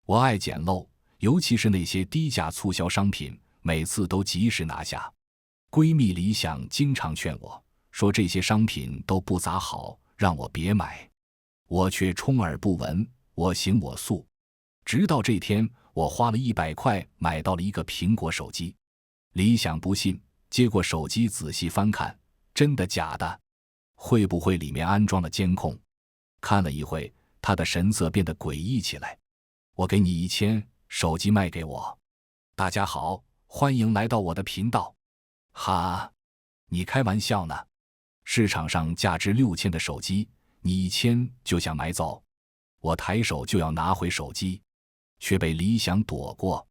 我爱捡漏，尤其是那些低价促销商品，每次都及时拿下。闺蜜李想经常劝我说这些商品都不咋好，让我别买。我却充耳不闻，我行我素。直到这天，我花了100块买到了一个苹果手机。李想不信，接过手机仔细翻看，真的假的？会不会里面安装了监控？看了一会，他的神色变得诡异起来。我给你1000，手机卖给我。大家好，欢迎来到我的频道。哈，你开玩笑呢？市场上价值6000的手机，你1000就想买走？我抬手就要拿回手机，却被李想躲过。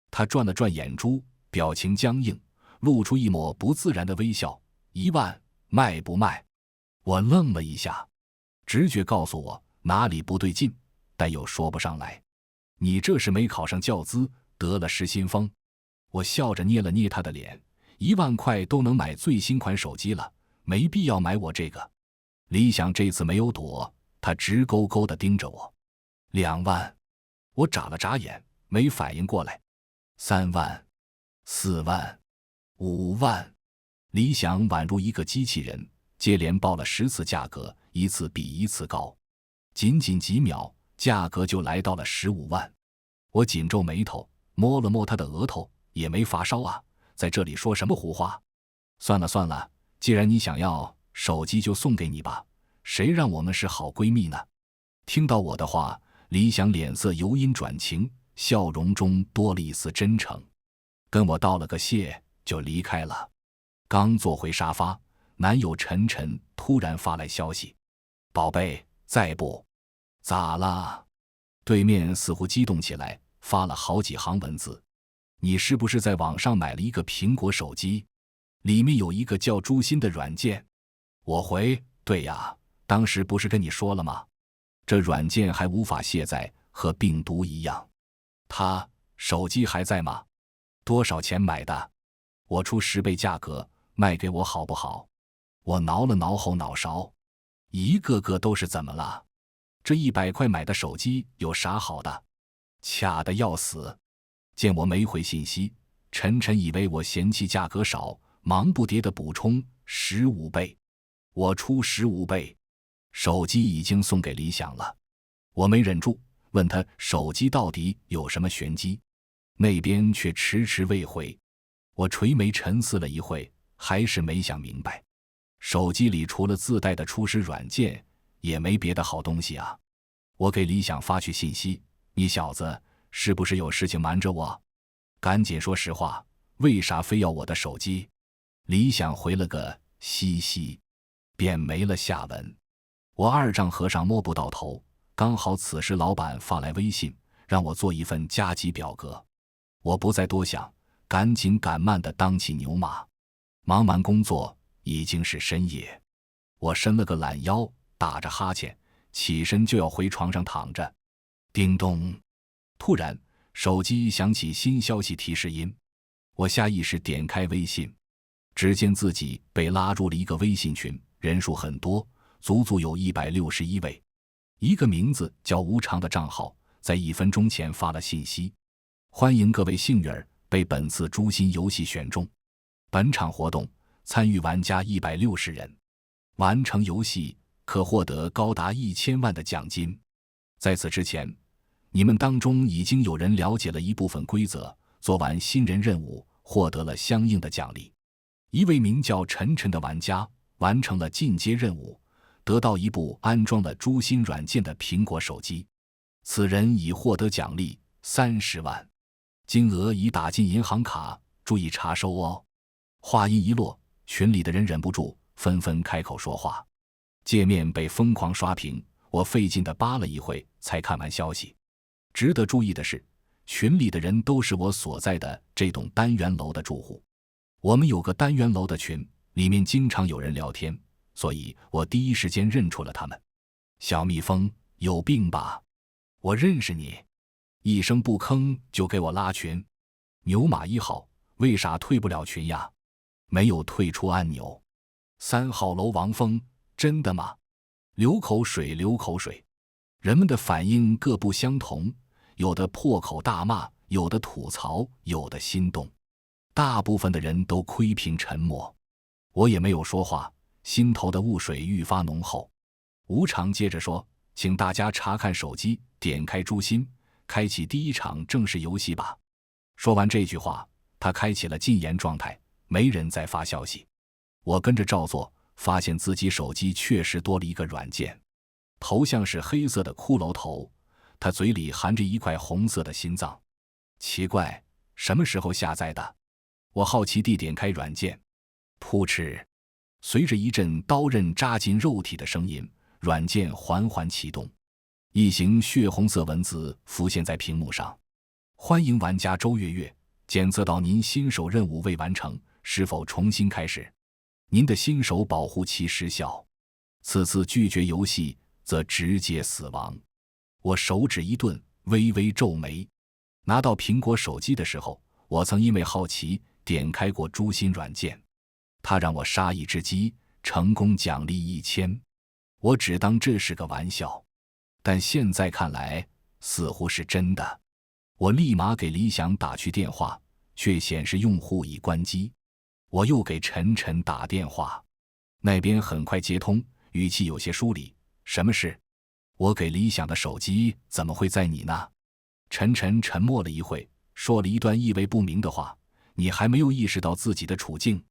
他转了转眼珠，表情僵硬，露出一抹不自然的微笑。1万，卖不卖？我愣了一下，直觉告诉我哪里不对劲，但又说不上来。你这是没考上教资，得了失心疯？我笑着捏了捏他的脸，1万块都能买最新款手机了，没必要买我这个。李想这次没有躲，他直勾勾地盯着我。2万，我眨了眨眼，没反应过来。3万，4万，5万。李想宛如一个机器人，接连报了10次价格，一次比一次高。仅仅几秒，价格就来到了15万。我紧皱眉头，摸了摸他的额头，也没发烧啊，在这里说什么胡话？算了算了，既然你想要手机，就送给你吧，谁让我们是好闺蜜呢？听到我的话，李想脸色由阴转晴，笑容中多了一丝真诚，跟我道了个谢就离开了。刚坐回沙发，男友晨晨突然发来消息：宝贝，在不？咋啦？对面似乎激动起来，发了好几行文字。你是不是在网上买了一个苹果手机？里面有一个叫诛心的软件。我回：对呀，当时不是跟你说了吗？这软件还无法卸载，和病毒一样。他手机还在吗？多少钱买的？我出10倍价格卖给我好不好？我挠了挠后脑勺，一个个都是怎么了？这100块买的手机有啥好的？卡得要死。见我没回信息，晨晨以为我嫌弃价格少，忙不迭地补充15倍。我出15倍。手机已经送给李想了。我没忍住，问他手机到底有什么玄机，那边却迟迟未回。我垂眉沉思了一会，还是没想明白。手机里除了自带的初始软件，也没别的好东西啊。我给李想发去信息：你小子是不是有事情瞒着我？赶紧说实话，为啥非要我的手机？李想回了个嘻嘻，便没了下文。我2丈和尚摸不到头，刚好此时老板发来微信，让我做一份加急表格。我不再多想，赶紧赶慢地当起牛马。忙完工作，已经是深夜。我伸了个懒腰，打着哈欠，起身就要回床上躺着。叮咚！突然，手机响起新消息提示音。我下意识点开微信，只见自己被拉入了一个微信群，人数很多，足足有161位。一个名字叫无常的账号在1分钟前发了信息：欢迎各位幸运儿被本次诛心游戏选中，本场活动参与玩家160人，完成游戏可获得高达1000万的奖金。在此之前，你们当中已经有人了解了一部分规则，做完新人任务，获得了相应的奖励。一位名叫晨晨的玩家完成了进阶任务，得到一部安装了诛心软件的苹果手机，此人已获得奖励30万，金额已打进银行卡，注意查收哦。话音一落，群里的人忍不住纷纷开口说话，界面被疯狂刷屏，我费劲地扒了一会才看完消息。值得注意的是，群里的人都是我所在的这栋单元楼的住户。我们有个单元楼的群，里面经常有人聊天，所以我第一时间认出了他们。小蜜蜂，有病吧？我认识你，一声不吭就给我拉群。牛马1号，为啥退不了群呀？没有退出按钮。3号楼王峰，真的吗？流口水流口水。人们的反应各不相同，有的破口大骂，有的吐槽，有的心动。大部分的人都亏平沉默，我也没有说话，心头的雾水愈发浓厚。吴常接着说：“请大家查看手机，点开诛心，开启第一场正式游戏吧。”说完这句话，他开启了禁言状态，没人再发消息。我跟着照做，发现自己手机确实多了一个软件，头像是黑色的骷髅头，他嘴里含着一块红色的心脏。奇怪，什么时候下载的？我好奇地点开软件，噗嗤，随着一阵刀刃扎进肉体的声音，软件缓缓启动，一行血红色文字浮现在屏幕上。欢迎玩家周月月，检测到您新手任务未完成，是否重新开始？您的新手保护期失效，此次拒绝游戏则直接死亡。我手指一顿，微微皱眉。拿到苹果手机的时候，我曾因为好奇点开过诛心软件，他让我杀一只鸡，成功奖励1000。我只当这是个玩笑，但现在看来似乎是真的。我立马给李想打去电话，却显示用户已关机。我又给陈晨打电话，那边很快接通，语气有些疏离：“什么事？我给李想的手机怎么会在你那？”陈晨沉默了一会，说了一段意味不明的话：“你还没有意识到自己的处境。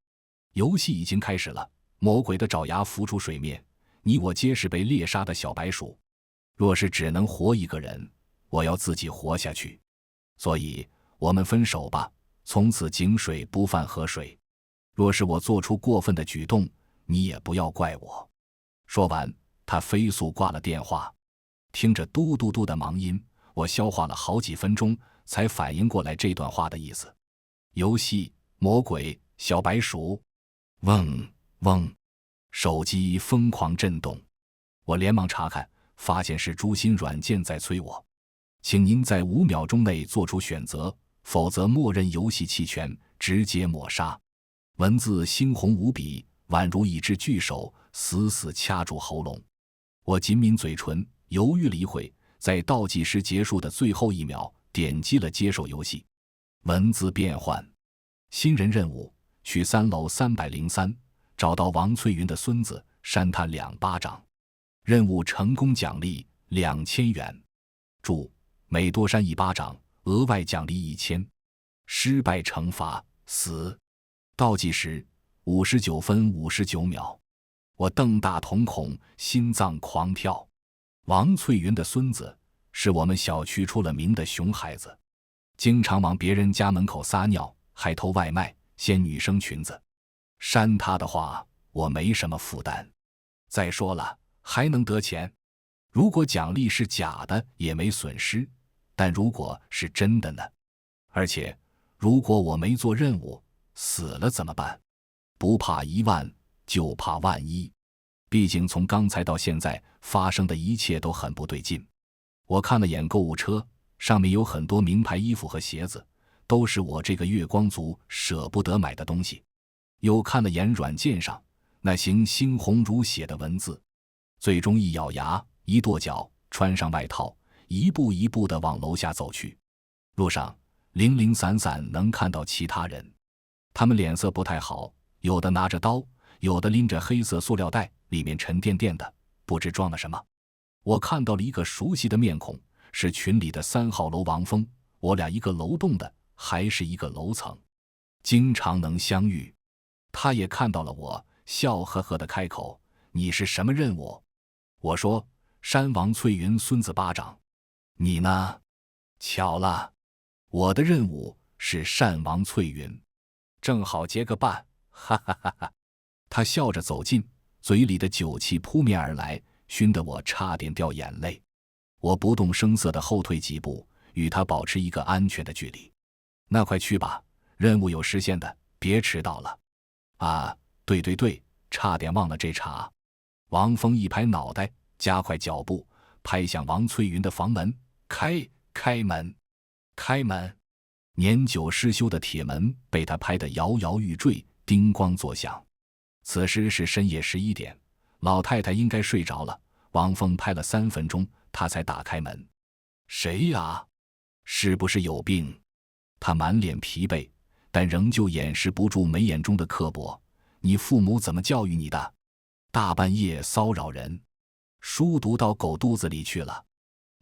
游戏已经开始了，魔鬼的爪牙浮出水面，你我皆是被猎杀的小白鼠。若是只能活一个人，我要自己活下去。所以我们分手吧，从此井水不犯河水。若是我做出过分的举动，你也不要怪我。”说完，他飞速挂了电话。听着嘟嘟嘟的忙音，我消化了好几分钟，才反应过来这段话的意思。游戏、魔鬼、小白鼠，嗡嗡，手机疯狂震动。我连忙查看，发现是诛心软件在催我。请您在5秒钟内做出选择，否则默认游戏弃权，直接抹杀。文字猩红无比，宛如一只巨手死死掐住喉咙。我紧抿嘴唇，犹豫了一会，在倒计时结束的最后1秒，点击了接受游戏。文字变换：新人任务，去3楼303，找到王翠云的孙子，扇他2巴掌。任务成功，奖励2000元。注：每多扇1巴掌，额外奖励1000。失败惩罚：死。倒计时59分59秒。我瞪大瞳孔，心脏狂跳。王翠云的孙子是我们小区出了名的熊孩子，经常往别人家门口撒尿，还偷外卖，掀女生裙子。扇他的话，我没什么负担。再说了，还能得钱。如果奖励是假的，也没损失。但如果是真的呢？而且，如果我没做任务，死了怎么办？不怕1万，就怕万一。毕竟从刚才到现在发生的一切都很不对劲。我看了眼购物车，上面有很多名牌衣服和鞋子，都是我这个月光族舍不得买的东西。又看了眼软件上那行猩红如血的文字，最终一咬牙，一跺脚，穿上外套，一步一步地往楼下走去。路上零零散散能看到其他人，他们脸色不太好，有的拿着刀，有的拎着黑色塑料袋，里面沉甸甸的，不知装了什么。我看到了一个熟悉的面孔，是群里的3号楼王峰，我俩一个楼栋的，还是一个楼层，经常能相遇。他也看到了我，笑呵呵地开口：“你是什么任务？”我说：“扇王翠云孙子巴掌。”你呢？巧了，我的任务是扇王翠云，正好结个伴，哈哈哈哈。他笑着走近，嘴里的酒气扑面而来，熏得我差点掉眼泪。我不动声色地后退几步，与他保持一个安全的距离。那快去吧，任务有时限的，别迟到了。啊，对，差点忘了这茬。王峰一拍脑袋，加快脚步，拍向王翠云的房门。开门！开门！年久失修的铁门被他拍得摇摇欲坠，叮咣作响。此时是深夜11点，老太太应该睡着了。王峰拍了3分钟，他才打开门。谁呀？是不是有病？他满脸疲惫，但仍旧掩饰不住眉眼中的刻薄。你父母怎么教育你的？大半夜骚扰人，书读到狗肚子里去了。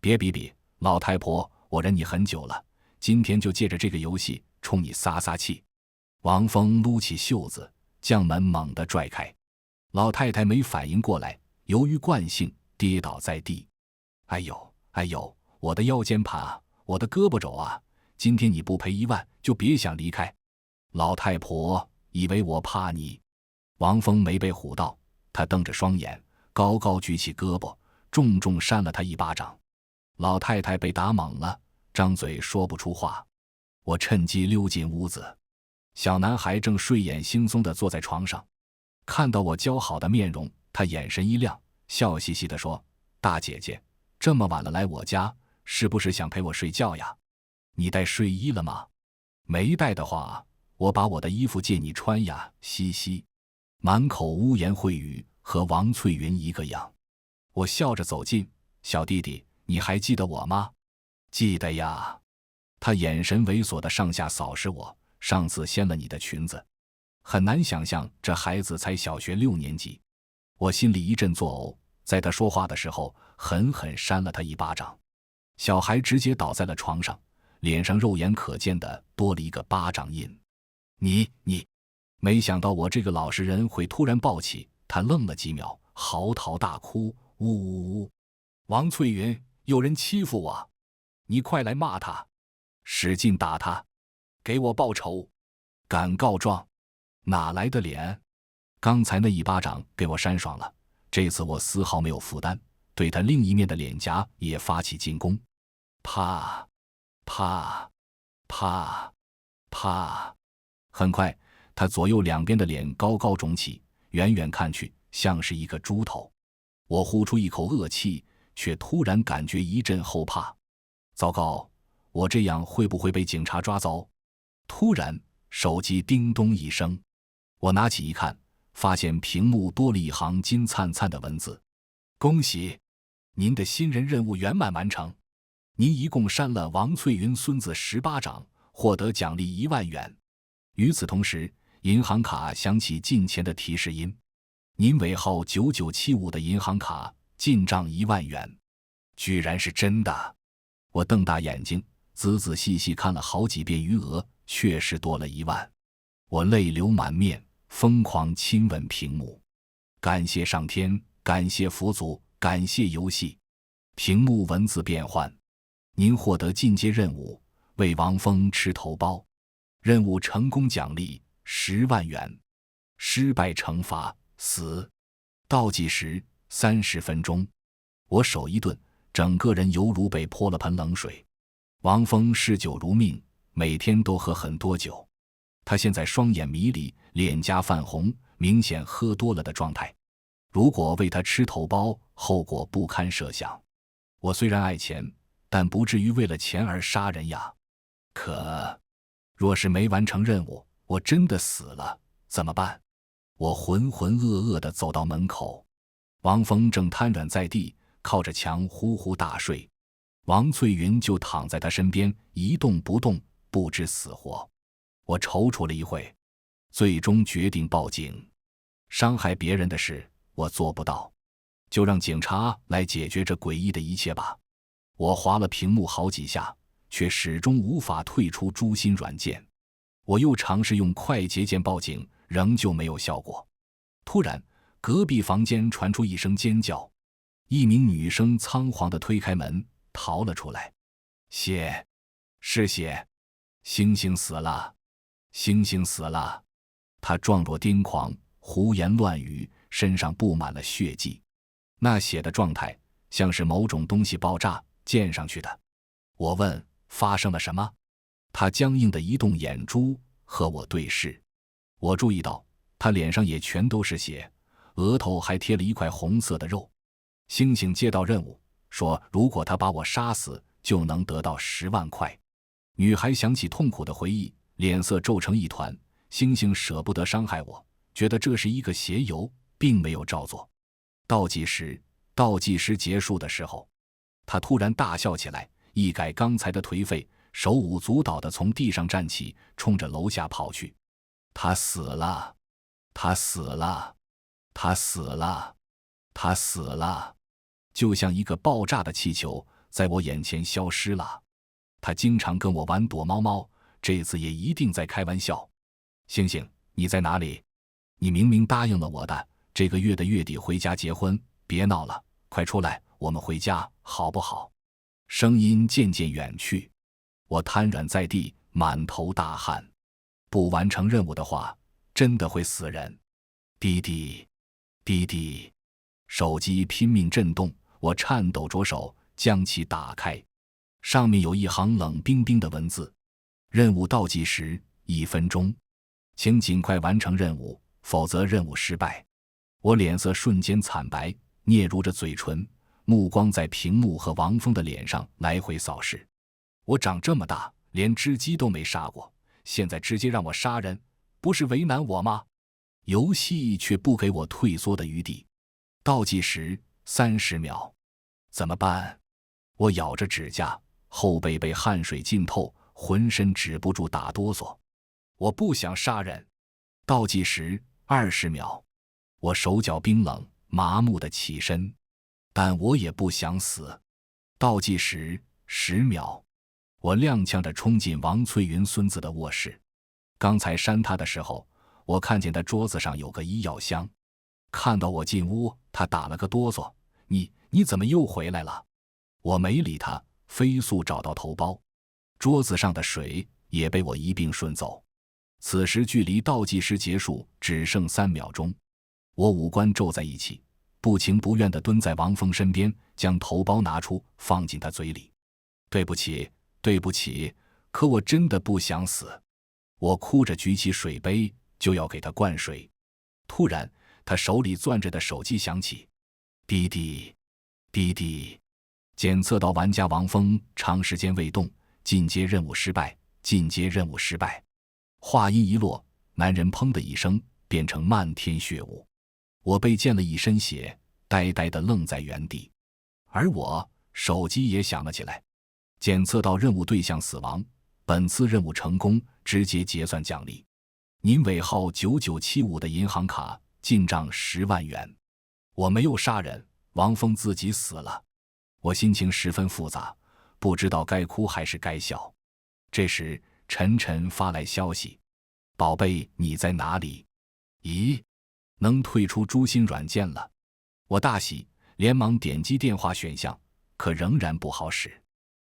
别比比，老太婆，我忍你很久了，今天就借着这个游戏冲你撒撒气。王峰撸起袖子，将门猛地拽开。老太太没反应过来，由于惯性跌倒在地。哎呦哎呦，我的腰间盘啊，我的胳膊肘啊，今天你不赔1万就别想离开。老太婆以为我怕你？王峰没被唬到，他瞪着双眼，高高举起胳膊，重重扇了他一巴掌。老太太被打懵了，张嘴说不出话。我趁机溜进屋子，小男孩正睡眼惺忪地坐在床上，看到我姣好的面容，他眼神一亮，笑嘻嘻地说：大姐姐，这么晚了来我家，是不是想陪我睡觉呀？你带睡衣了吗？没带的话，我把我的衣服借你穿呀，嘻嘻。满口污言秽语，和王翠云一个样。我笑着走近，小弟弟，你还记得我吗？记得呀。他眼神猥琐地上下扫视我，上次掀了你的裙子。很难想象这孩子才小学6年级。我心里一阵作呕，在他说话的时候狠狠扇了他一巴掌。小孩直接倒在了床上，脸上肉眼可见的多了一个巴掌印。你没想到我这个老实人会突然暴起，他愣了几秒，嚎啕大哭，呜呜呜。王翠云，有人欺负我，你快来骂他，使劲打他，给我报仇，敢告状。哪来的脸？刚才那一巴掌给我扇爽了，这次我丝毫没有负担，对他另一面的脸颊也发起进攻。啪啪啪啪，很快他左右两边的脸高高肿起，远远看去像是一个猪头。我呼出一口恶气，却突然感觉一阵后怕。糟糕，我这样会不会被警察抓走？突然手机叮咚一声，我拿起一看，发现屏幕多了一行金灿灿的文字：恭喜，您的新人任务圆满完成，您一共扇了王翠云孙子10巴掌，获得奖励1万元。与此同时，银行卡响起进钱的提示音，您尾号9975的银行卡进账1万元。居然是真的！我瞪大眼睛，仔仔细细看了好几遍余额，确实多了1万。我泪流满面，疯狂亲吻屏幕。感谢上天，感谢佛祖，感谢游戏。屏幕文字变换：您获得进阶任务，为王峰吃头孢。任务成功奖励10万元，失败惩罚死。倒计时30分钟。我手一顿，整个人犹如被泼了盆冷水。王峰嗜酒如命，每天都喝很多酒。他现在双眼迷离，脸颊泛红，明显喝多了的状态。如果为他吃头孢，后果不堪设想。我虽然爱钱，但不至于为了钱而杀人呀。可若是没完成任务，我真的死了怎么办？我浑浑噩噩地走到门口，王峰正瘫软在地，靠着墙呼呼大睡。王翠云就躺在他身边，一动不动，不知死活。我踌躇了一会，最终决定报警。伤害别人的事我做不到，就让警察来解决这诡异的一切吧。我划了屏幕好几下，却始终无法退出诛心软件。我又尝试用快捷键报警，仍旧没有效果。突然，隔壁房间传出一声尖叫，一名女生仓皇地推开门逃了出来。血，是血，星星死了，星星死了。她状若癫狂，胡言乱语，身上布满了血迹。那血的状态像是某种东西爆炸溅上去的。我问发生了什么，她僵硬地移动眼珠和我对视。我注意到她脸上也全都是血，额头还贴了一块红色的肉。星星接到任务，说如果他把我杀死，就能得到10万块。女孩想起痛苦的回忆，脸色皱成一团。星星舍不得伤害我，觉得这是一个谐游，并没有照做。倒计时结束的时候，他突然大笑起来，一改刚才的颓废，手舞足蹈地从地上站起，冲着楼下跑去。他死了，他死了，他死了，他死了，就像一个爆炸的气球，在我眼前消失了。他经常跟我玩躲猫猫，这次也一定在开玩笑。星星，你在哪里？你明明答应了我的，这个月的月底回家结婚，别闹了，快出来，我们回家好不好？声音渐渐远去，我瘫软在地，满头大汗。不完成任务的话，真的会死人。滴滴滴滴，手机拼命震动，我颤抖着手将其打开，上面有一行冷冰冰的文字：任务倒计时1分钟，请尽快完成任务，否则任务失败。我脸色瞬间惨白，嗫嚅着嘴唇，目光在屏幕和王峰的脸上来回扫视。我长这么大，连只鸡都没杀过，现在直接让我杀人，不是为难我吗？游戏却不给我退缩的余地。倒计时30秒，怎么办？我咬着指甲，后背被汗水浸透，浑身止不住打哆嗦。我不想杀人。倒计时20秒，我手脚冰冷，麻木地起身，但我也不想死。倒计时10秒，我踉跄着冲进王翠云孙子的卧室。刚才扇他的时候，我看见他桌子上有个医药箱，看到我进屋，他打了个哆嗦。你怎么又回来了？我没理他，飞速找到头孢，桌子上的水也被我一并顺走。此时距离倒计时结束只剩3秒钟，我五官皱在一起，不情不愿地蹲在王峰身边，将头孢拿出放进他嘴里。对不起，对不起，可我真的不想死。我哭着举起水杯就要给他灌水，突然他手里攥着的手机响起，滴滴滴滴，检测到玩家王峰长时间未动，进阶任务失败，进阶任务失败。话音一落，男人砰的一声变成漫天血雾，我被溅了一身血，呆呆地愣在原地。而我手机也响了起来，检测到任务对象死亡，本次任务成功，直接结算奖励。您尾号9975的银行卡进账10万元。我没有杀人，王峰自己死了。我心情十分复杂，不知道该哭还是该笑。这时晨晨发来消息：宝贝，你在哪里？咦，能退出诛心软件了。我大喜，连忙点击电话选项，可仍然不好使。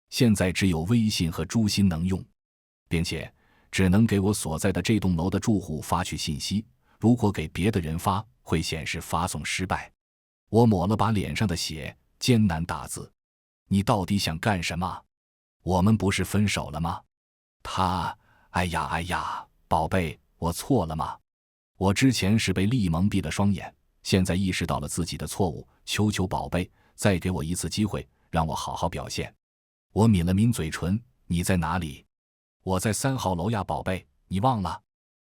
现在只有微信和诛心能用，并且只能给我所在的这栋楼的住户发去信息，如果给别的人发，会显示发送失败。我抹了把脸上的血，艰难打字：你到底想干什么？我们不是分手了吗？哎呀，宝贝，我错了吗？我之前是被利益蒙蔽了双眼，现在意识到了自己的错误，求求宝贝，再给我一次机会，让我好好表现。我抿了抿嘴唇：你在哪里？我在3号楼呀，宝贝，你忘了？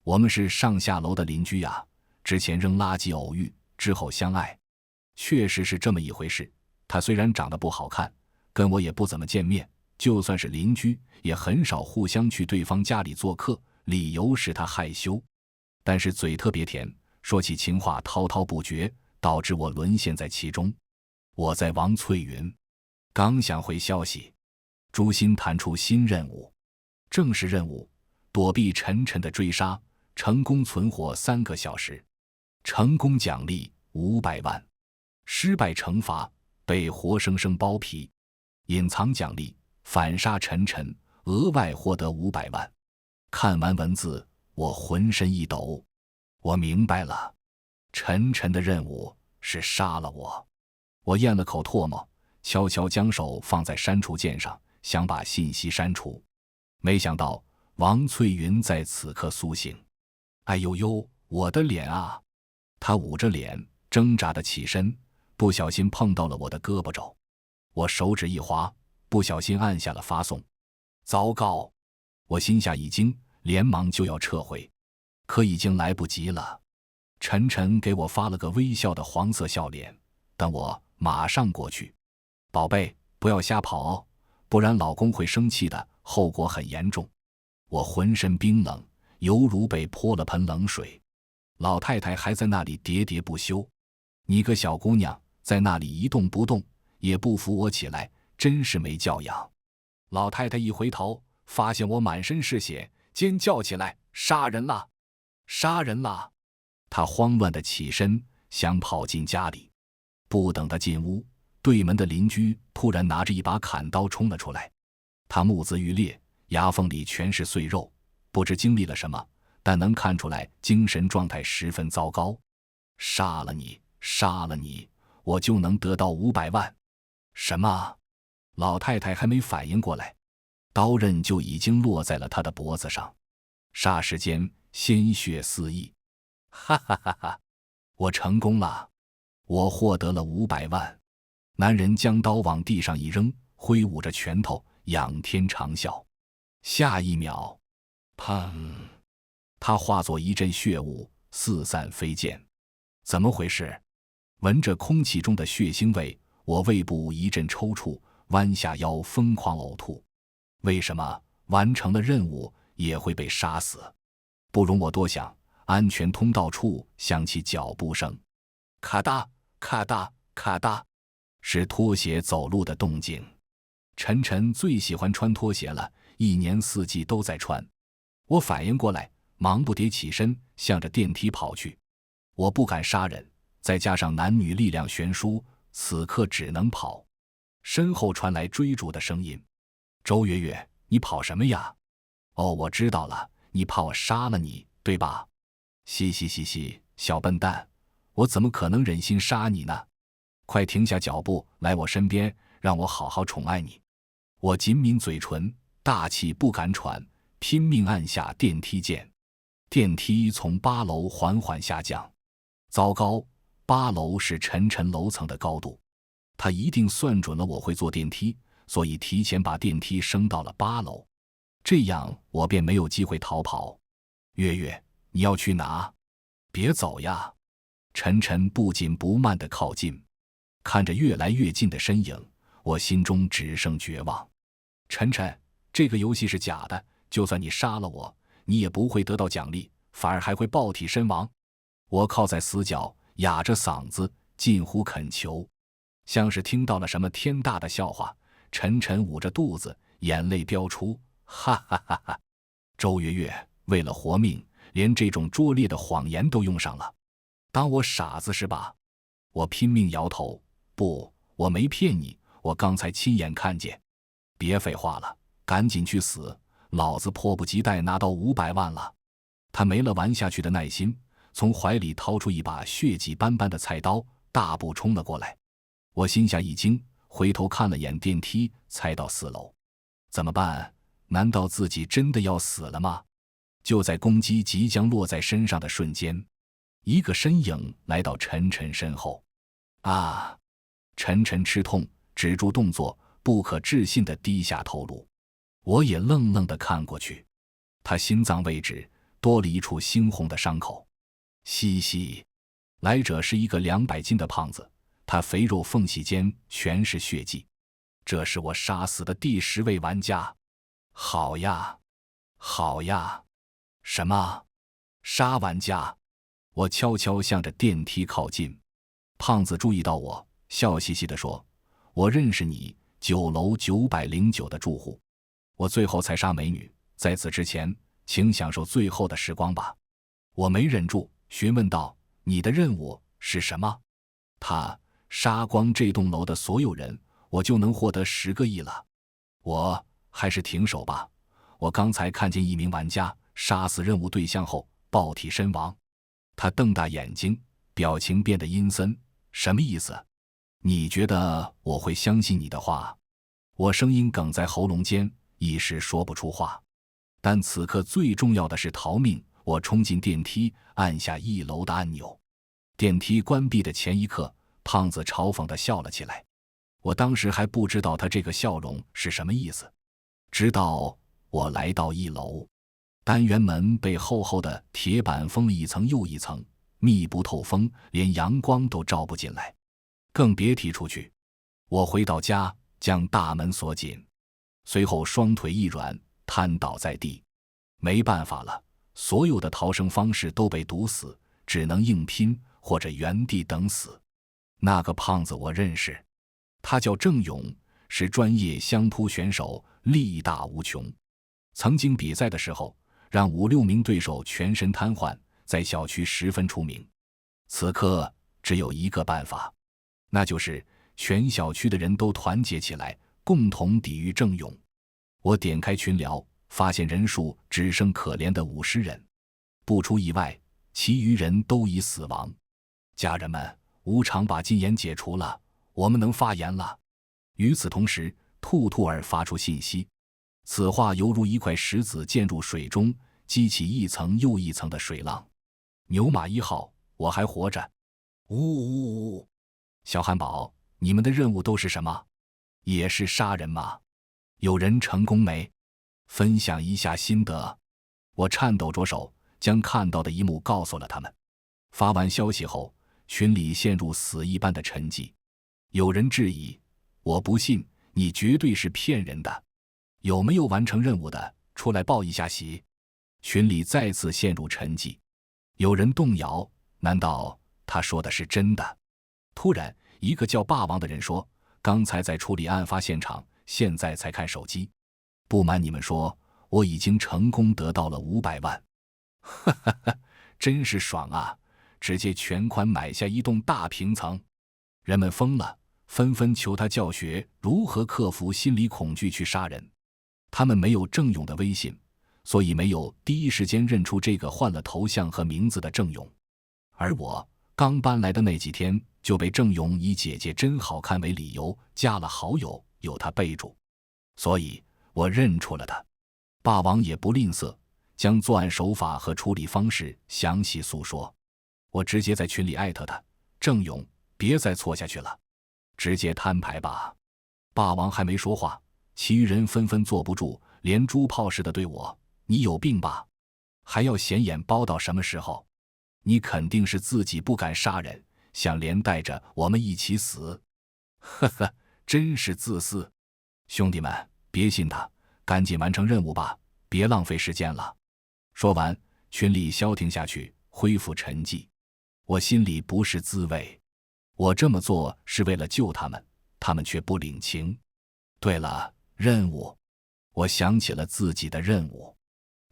我们是上下楼的邻居呀，之前扔垃圾偶遇，之后相爱。确实是这么一回事，他虽然长得不好看，跟我也不怎么见面，就算是邻居，也很少互相去对方家里做客，理由是他害羞。但是嘴特别甜，说起情话滔滔不绝，导致我沦陷在其中。我在王翠云，刚想回消息，诛心弹出新任务，正式任务：躲避晨晨的追杀，成功存活3个小时，成功奖励500万，失败惩罚被活生生剥皮，隐藏奖励反杀晨晨，额外获得500万。看完文字，我浑身一抖，我明白了，晨晨的任务是杀了我。我咽了口唾沫，悄悄将手放在删除键上，想把信息删除。没想到王翠云在此刻苏醒。哎呦呦，我的脸啊！她捂着脸挣扎地起身，不小心碰到了我的胳膊肘，我手指一滑，不小心按下了发送。糟糕！我心下一惊，连忙就要撤回，可已经来不及了。晨晨给我发了个微笑的黄色笑脸，但我马上过去：宝贝，不要瞎跑哦，不然老公会生气的，后果很严重。我浑身冰冷，犹如被泼了盆冷水。老太太还在那里喋喋不休：“你个小姑娘，在那里一动不动，也不扶我起来，真是没教养。”老太太一回头，发现我满身是血，尖叫起来：“杀人了！杀人了！”她慌乱地起身，想跑进家里。不等她进屋，对门的邻居突然拿着一把砍刀冲了出来。他目眦欲裂，牙缝里全是碎肉，不知经历了什么，但能看出来精神状态十分糟糕。“杀了你，杀了你，我就能得到500万。”什么？老太太还没反应过来，刀刃就已经落在了她的脖子上，霎时间鲜血四溢。哈哈哈哈！我成功了，我获得了500万。男人将刀往地上一扔，挥舞着拳头，仰天长啸。下一秒，砰！他化作一阵血雾，四散飞溅。怎么回事？闻着空气中的血腥味，我胃部一阵抽搐，弯下腰疯狂呕吐。为什么完成了任务也会被杀死？不容我多想，安全通道处响起脚步声，咔嗒咔嗒咔嗒，是拖鞋走路的动静。晨晨最喜欢穿拖鞋了，一年四季都在穿。我反应过来，忙不迭起身，向着电梯跑去。我不敢杀人，再加上男女力量悬殊，此刻只能跑。身后传来追逐的声音：“周月月，你跑什么呀？哦，我知道了，你怕我杀了你，对吧？嘻嘻嘻嘻，小笨蛋，我怎么可能忍心杀你呢？快停下脚步，来我身边，让我好好宠爱你。”我紧抿嘴唇，大气不敢喘，拼命按下电梯键。电梯从8楼缓缓下降。糟糕，8楼是晨晨楼层的高度，他一定算准了我会坐电梯，所以提前把电梯升到了8楼，这样我便没有机会逃跑。月月，你要去哪？别走呀！晨晨不紧不慢地靠近，看着越来越近的身影，我心中只剩绝望。晨晨，这个游戏是假的，就算你杀了我，你也不会得到奖励，反而还会爆体身亡。我靠在死角，哑着嗓子，近乎恳求。像是听到了什么天大的笑话，晨晨捂着肚子，眼泪飙出，哈哈哈哈！周月月，为了活命，连这种拙劣的谎言都用上了，当我傻子是吧？我拼命摇头，不，我没骗你，我刚才亲眼看见。别废话了，赶紧去死，老子迫不及待拿到500万了。他没了玩下去的耐心，从怀里掏出一把血迹斑斑的菜刀，大步冲了过来。我心下一惊，回头看了眼电梯，才到4楼。怎么办？难道自己真的要死了吗？就在攻击即将落在身上的瞬间，一个身影来到晨晨身后。啊！晨晨吃痛，止住动作，不可置信地低下头颅。我也愣愣地看过去，他心脏位置多了一处猩红的伤口。嘻嘻，来者是一个200斤的胖子，他肥肉缝隙间全是血迹。这是我杀死的第10位玩家。好呀，好呀。什么？杀玩家？我悄悄向着电梯靠近。胖子注意到我，笑嘻嘻地说：“我认识你，9楼909的住户。我最后才杀美女，在此之前，请享受最后的时光吧。”我没忍住，询问道：“你的任务是什么？”他杀光这栋楼的所有人，我就能获得10个亿了。我还是停手吧。我刚才看见一名玩家杀死任务对象后爆体身亡。他瞪大眼睛，表情变得阴森。什么意思？你觉得我会相信你的话？我声音哽在喉咙间，一时说不出话。但此刻最重要的是逃命。我冲进电梯，按下1楼的按钮。电梯关闭的前一刻，胖子嘲讽地笑了起来。我当时还不知道他这个笑容是什么意思，直到我来到1楼，单元门被厚厚的铁板封了一层又一层，密不透风，连阳光都照不进来，更别提出去。我回到家，将大门锁紧。随后双腿一软，瘫倒在地。没办法了，所有的逃生方式都被堵死，只能硬拼或者原地等死。那个胖子我认识，他叫郑勇，是专业相扑选手，力大无穷。曾经比赛的时候，让5-6名对手全身瘫痪，在小区十分出名。此刻只有一个办法，那就是全小区的人都团结起来，共同抵御郑勇。我点开群聊，发现人数只剩可怜的50人，不出意外，其余人都已死亡。家人们，吴常把禁言解除了，我们能发言了。与此同时，兔兔儿发出信息，此话犹如一块石子溅入水中，激起一层又一层的水浪。牛马1号，我还活着。呜呜呜！小汉堡，你们的任务都是什么？也是杀人吗？有人成功没？分享一下心得。我颤抖着手，将看到的一幕告诉了他们。发完消息后，群里陷入死一般的沉寂。有人质疑，我不信，你绝对是骗人的。有没有完成任务的，出来报一下喜。群里再次陷入沉寂。有人动摇，难道他说的是真的？突然，一个叫霸王的人说，刚才在处理案发现场，现在才看手机。不瞒你们说，我已经成功得到了500万。哈哈哈，真是爽啊，直接全款买下一栋大平层。人们疯了，纷纷求他教学如何克服心理恐惧去杀人。他们没有郑勇的微信，所以没有第一时间认出这个换了头像和名字的郑勇。而我刚搬来的那几天，就被郑勇以姐姐真好看为理由加了好友，有他备注，所以我认出了他。霸王也不吝啬，将作案手法和处理方式详细诉说。我直接在群里艾特他，郑勇，别再错下去了，直接摊牌吧。霸王还没说话，其余人纷纷坐不住，连猪炮似的对我，你有病吧？还要显眼包到什么时候？你肯定是自己不敢杀人，想连带着我们一起死。呵呵，真是自私。兄弟们，别信他，赶紧完成任务吧，别浪费时间了。说完，群里消停下去，恢复沉寂。我心里不是滋味，我这么做是为了救他们，他们却不领情。对了，任务，我想起了自己的任务，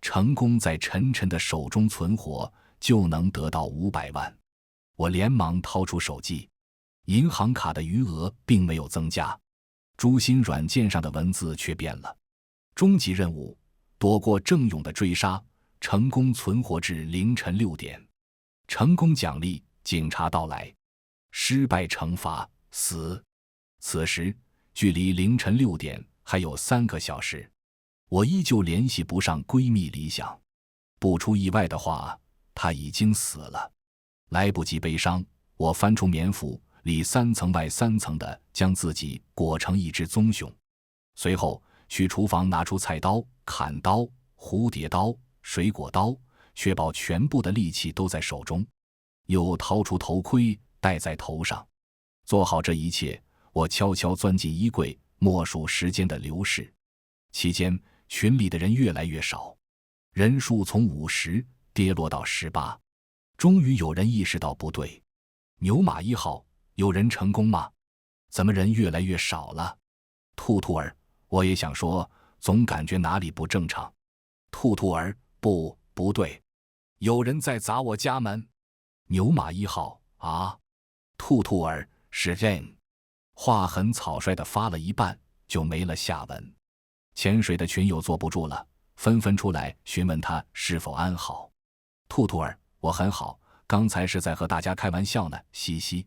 成功在陈晨的手中存活，就能得到500万。我连忙掏出手机，银行卡的余额并没有增加，诛心软件上的文字却变了。终极任务，躲过郑勇的追杀，成功存活至凌晨6点。成功奖励，警察到来。失败惩罚，死。此时距离凌晨6点还有3个小时，我依旧联系不上闺蜜李想。不出意外的话，她已经死了。来不及悲伤，我翻出棉服，里3层外3层的将自己裹成一只棕熊。随后去厨房拿出菜刀、砍刀、蝴蝶刀、水果刀，确保全部的利器都在手中，又掏出头盔戴在头上。做好这一切，我悄悄钻进衣柜，默数时间的流逝。期间，群里的人越来越少，人数从50跌落到18。终于有人意识到不对，牛马1号，有人成功吗？怎么人越来越少了？兔兔儿，我也想说，总感觉哪里不正常。兔兔儿，不对，有人在砸我家门。牛马1号，啊，兔兔儿，是人。话很草率地发了一半，就没了下文。潜水的群友坐不住了，纷纷出来询问他是否安好。兔兔儿，我很好，刚才是在和大家开玩笑呢，嘻嘻。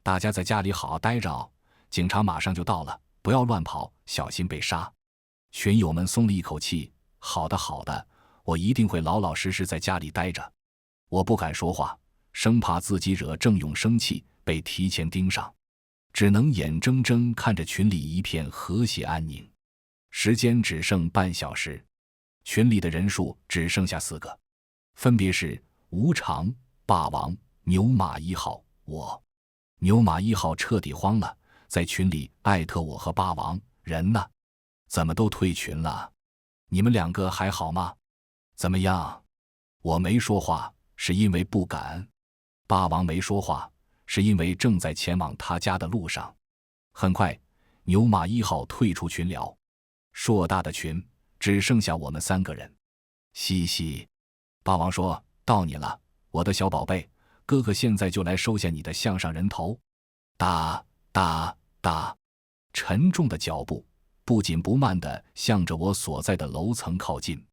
大家在家里好好待着哦，警察马上就到了，不要乱跑，小心被杀。群友们松了一口气，好的好的，我一定会老老实实在家里待着。我不敢说话，生怕自己惹郑勇生气，被提前盯上，只能眼睁睁看着群里一片和谐安宁。时间只剩半小时，群里的人数只剩下4个，分别是吴常、霸王、牛马1号、我。牛马1号彻底慌了，在群里艾特我和霸王，人呢？怎么都退群了？你们2个还好吗？怎么样？我没说话，是因为不敢。霸王没说话，是因为正在前往他家的路上。很快，牛马1号退出群聊，硕大的群只剩下我们3个人。嘻嘻，霸王说：“到你了，我的小宝贝，哥哥现在就来收下你的项上人头。”哒哒哒，沉重的脚步不紧不慢地向着我所在的楼层靠近。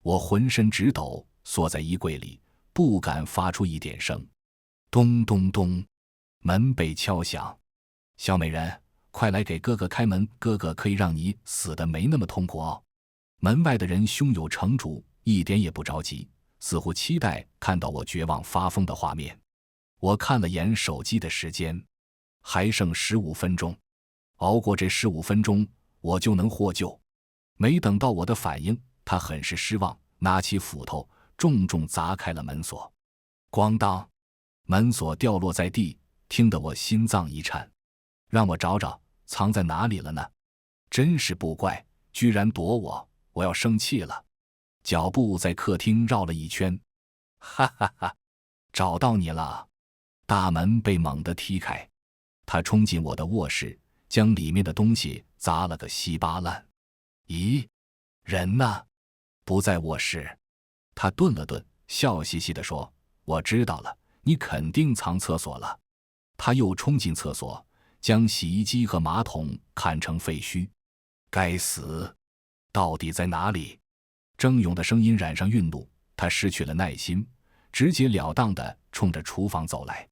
我浑身直抖，缩在衣柜里，不敢发出一点声。咚咚咚，门被敲响。小美人，快来给哥哥开门，哥哥可以让你死得没那么痛苦哦。门外的人胸有成竹，一点也不着急，似乎期待看到我绝望发疯的画面。我看了眼手机的时间，还剩15分钟，熬过这15分钟，我就能获救。没等到我的反应，他很是失望，拿起斧头重重砸开了门锁。咣当，门锁掉落在地，听得我心脏一颤。让我找找藏在哪里了呢？真是不怪，居然躲我，我要生气了。脚步在客厅绕了一圈，哈哈哈，找到你了。大门被猛地踢开，他冲进我的卧室，将里面的东西砸了个稀巴烂。咦，人呢？不在卧室。他顿了顿，笑嘻嘻地说：“我知道了，你肯定藏厕所了。”他又冲进厕所，将洗衣机和马桶砍成废墟。该死，到底在哪里？郑勇的声音染上愠怒，他失去了耐心，直截了当地冲着厨房走来。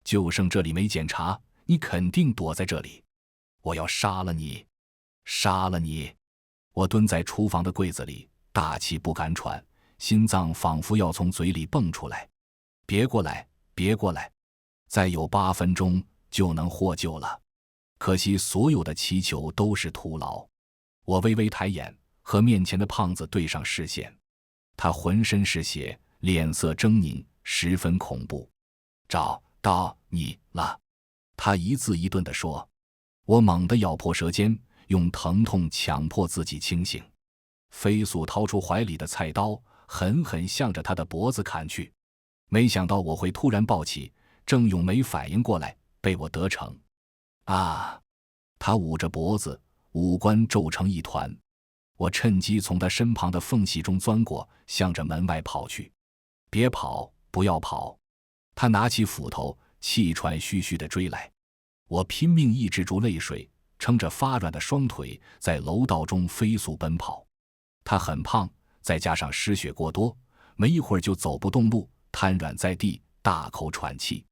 就剩这里没检查，你肯定躲在这里。我要杀了你，杀了你！我蹲在厨房的柜子里，大气不敢喘，心脏仿佛要从嘴里蹦出来。别过来，别过来！再有8分钟就能获救了。可惜所有的祈求都是徒劳。我微微抬眼，和面前的胖子对上视线。他浑身是血，脸色狰狞，十分恐怖。找到你了，他一字一顿地说。我猛地咬破舌尖，用疼痛强迫自己清醒。飞速掏出怀里的菜刀，狠狠向着他的脖子砍去。没想到我会突然暴起，郑勇没反应过来，被我得逞。啊！他捂着脖子，五官皱成一团。我趁机从他身旁的缝隙中钻过，向着门外跑去。别跑，不要跑！他拿起斧头，气喘吁吁地追来。我拼命抑制住泪水，撑着发软的双腿，在楼道中飞速奔跑。他很胖，再加上失血过多，没一会儿就走不动路，瘫软在地，大口喘气。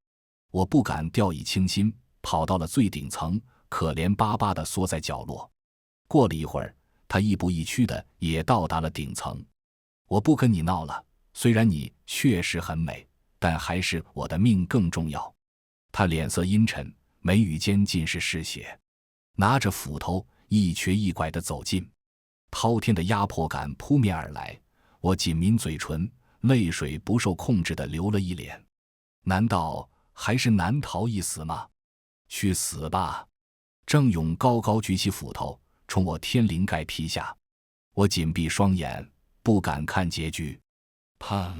我不敢掉以轻心，跑到了最顶层，可怜巴巴地缩在角落。过了一会儿，他亦步亦趋的也到达了顶层。我不跟你闹了，虽然你确实很美，但还是我的命更重要。他脸色阴沉，眉宇间尽是嗜血，拿着斧头一瘸一拐地走近。滔天的压迫感扑面而来，我紧抿嘴唇，泪水不受控制地流了一脸。难道还是难逃一死吗？去死吧！郑勇高高举起斧头，冲我天灵盖劈下。我紧闭双眼，不敢看结局。砰！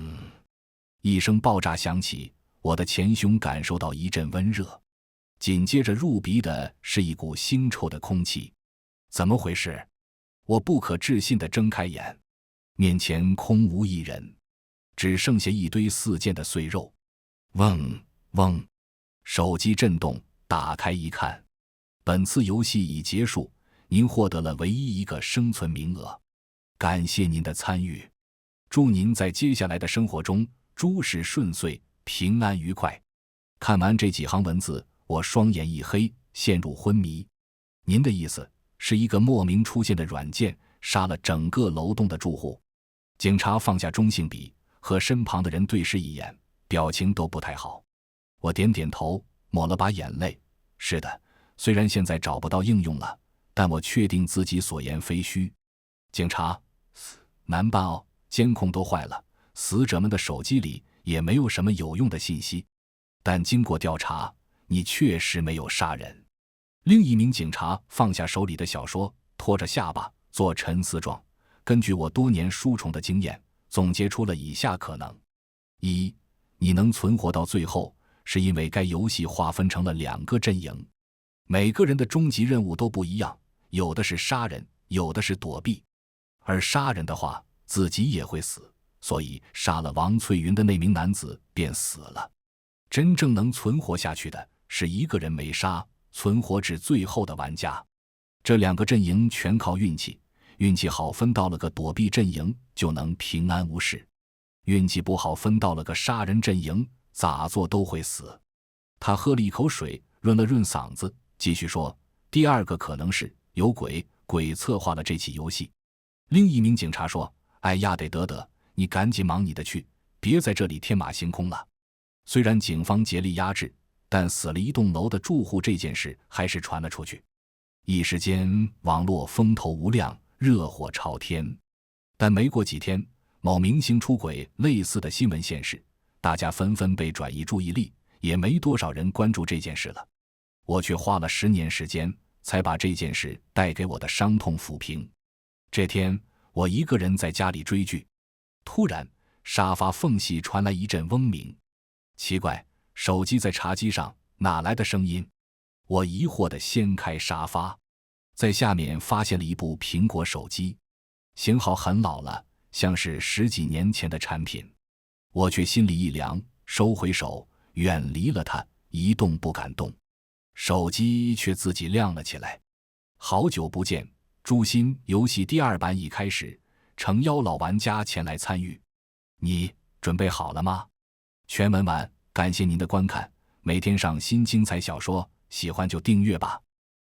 一声爆炸响起，我的前胸感受到一阵温热，紧接着入鼻的是一股腥臭的空气。怎么回事？我不可置信地睁开眼，面前空无一人，只剩下一堆四溅的碎肉。嗡嗡，手机震动，打开一看，本次游戏已结束，您获得了唯一一个生存名额，感谢您的参与，祝您在接下来的生活中诸事顺遂，平安愉快。看完这几行文字，我双眼一黑，陷入昏迷。您的意思是一个莫名出现的软件杀了整个楼栋的住户？警察放下中性笔，和身旁的人对视一眼，表情都不太好。我点点头，抹了把眼泪。是的，虽然现在找不到应用了，但我确定自己所言非虚。警察，难办哦，监控都坏了，死者们的手机里也没有什么有用的信息。但经过调查，你确实没有杀人。另一名警察放下手里的小说，拖着下巴，做沉思状，根据我多年书虫的经验，总结出了以下可能：一，你能存活到最后，是因为该游戏划分成了2个阵营，每个人的终极任务都不一样，有的是杀人，有的是躲避。而杀人的话，自己也会死，所以杀了王翠云的那名男子便死了。真正能存活下去的是一个人没杀，存活至最后的玩家。这2个阵营全靠运气，运气好分到了个躲避阵营，就能平安无事；运气不好分到了个杀人阵营，咋做都会死。他喝了一口水，润了润嗓子，继续说，第2个可能是有鬼，鬼策划了这起游戏。另一名警察说，哎呀得，你赶紧忙你的去，别在这里天马行空了。虽然警方竭力压制，但死了一栋楼的住户这件事还是传了出去。一时间网络风头无量，热火朝天。但没过几天，某明星出轨类似的新闻现世，大家纷纷被转移注意力，也没多少人关注这件事了。我却花了10年时间，才把这件事带给我的伤痛抚平。这天，我一个人在家里追剧，突然沙发缝隙传来一阵嗡鸣。奇怪，手机在茶几上，哪来的声音？我疑惑地掀开沙发，在下面发现了一部苹果手机，型号很老了，像是10几年前的产品。我却心里一凉，收回手，远离了它，一动不敢动。手机却自己亮了起来。好久不见，诛心游戏第2版已开始，诚邀老玩家前来参与。你准备好了吗？全文完，感谢您的观看，每天上新精彩小说，喜欢就订阅吧。